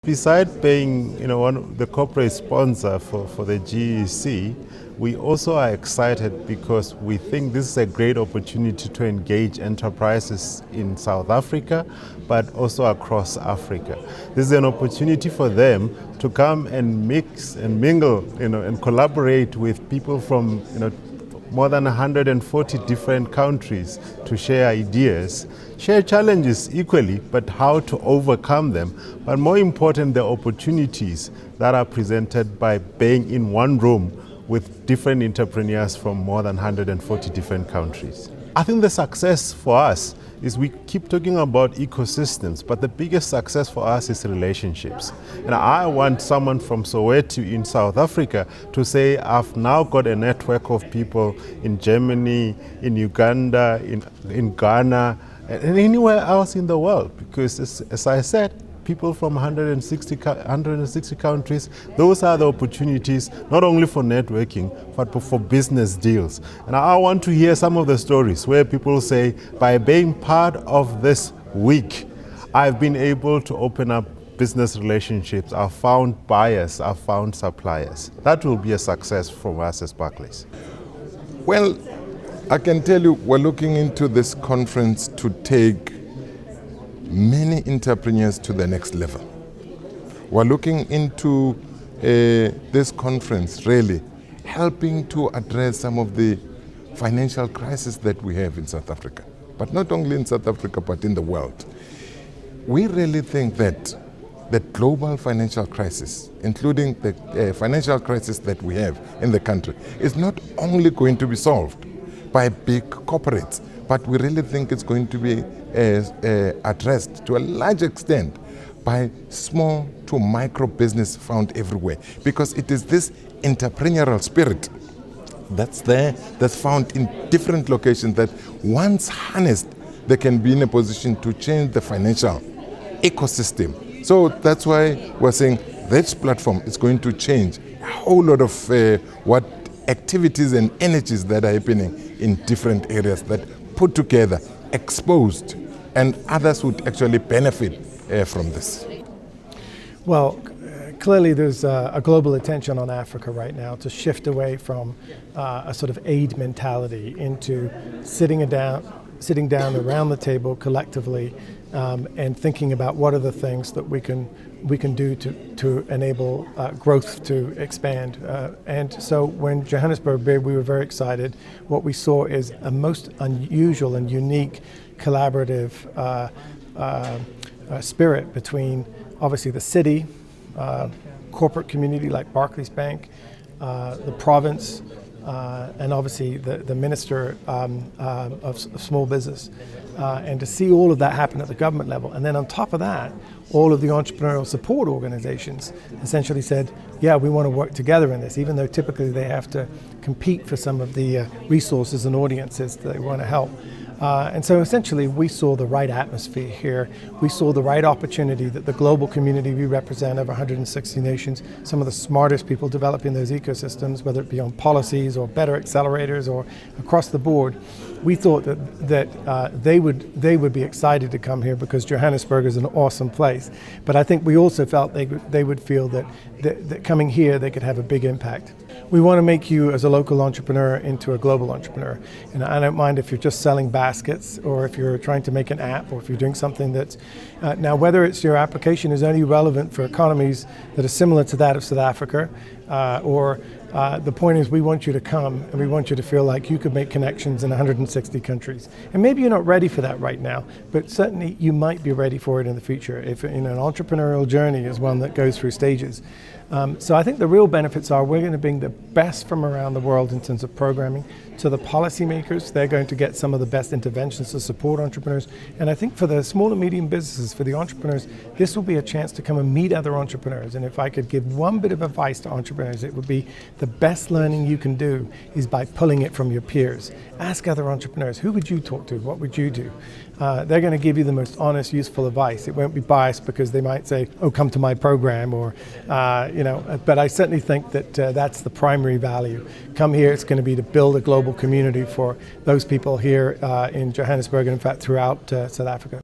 Besides being, the corporate sponsor for the GEC, we also are excited because we think this is a great opportunity to engage enterprises in South Africa, but also across Africa. This is an opportunity for them to come and mix and mingle, and collaborate with people from, more than 140 different countries to share ideas, share challenges equally, but how to overcome them. But more important, the opportunities that are presented by being in one room with different entrepreneurs from more than 140 different countries. I think the success for us is we keep talking about ecosystems, but the biggest success for us is relationships. And I want someone from Soweto in South Africa to say, I've now got a network of people in Germany, in Uganda, in Ghana, and anywhere else in the world. Because as I said, people from 160 countries, those are the opportunities not only for networking, but for business deals. And I want to hear some of the stories where people say, by being part of this week, I've been able to open up business relationships, I've found buyers, I've found suppliers. That will be a success for us as Barclays. Well, I can tell you we're looking into this conference to take many entrepreneurs to the next level. We're looking into this conference really helping to address some of the financial crises that we have in South Africa, but not only in South Africa, but in the world. We really think that the global financial crisis, including the financial crisis that we have in the country, is not only going to be solved by big corporates, but we really think it's going to be addressed to a large extent by small to micro business found everywhere, because it is this entrepreneurial spirit that's there, that's found in different locations, that once harnessed, they can be in a position to change the financial ecosystem. So that's why we're saying this platform is going to change a whole lot of what activities and energies that are happening in different areas, that put together, exposed, and others would actually benefit from this. Well, clearly there's a global attention on Africa right now to shift away from a sort of aid mentality into sitting down around the table collectively and thinking about what are the things that we can do to enable growth to expand. And so when Johannesburg bid, we were very excited. What we saw is a most unusual and unique collaborative spirit between obviously the city, corporate community like Barclays Bank, the province, and obviously the Minister of Small Business. And to see all of that happen at the government level. And then on top of that, all of the entrepreneurial support organizations essentially said, yeah, we want to work together in this, even though typically they have to compete for some of the resources and audiences that they want to help. And so essentially we saw the right atmosphere here. We saw the right opportunity that the global community we represent, over 160 nations, some of the smartest people developing those ecosystems, whether it be on policies or better accelerators or across the board. We thought that they would be excited to come here because Johannesburg is an awesome place. But I think we also felt they would feel that coming here they could have a big impact. We want to make you as a local entrepreneur into a global entrepreneur. And I don't mind if you're just selling baskets or if you're trying to make an app or if you're doing something that's, now whether it's your application is only relevant for economies that are similar to that of South Africa or the point is we want you to come and we want you to feel like you could make connections in 160 countries. And maybe you're not ready for that right now, but certainly you might be ready for it in the future if an entrepreneurial journey is one that goes through stages. So I think the real benefits are we're going to bring the best from around the world in terms of programming to the policymakers. They're going to get some of the best interventions to support entrepreneurs. And I think for the small and medium businesses, for the entrepreneurs, this will be a chance to come and meet other entrepreneurs. And if I could give one bit of advice to entrepreneurs, it would be the best learning you can do is by pulling it from your peers. Ask other entrepreneurs, who would you talk to? What would you do? They're going to give you the most honest, useful advice. It won't be biased because they might say, oh, come to my program or, but I certainly think that that's the primary value. Come here, it's going to be to build a global community for those people here in Johannesburg and in fact throughout South Africa.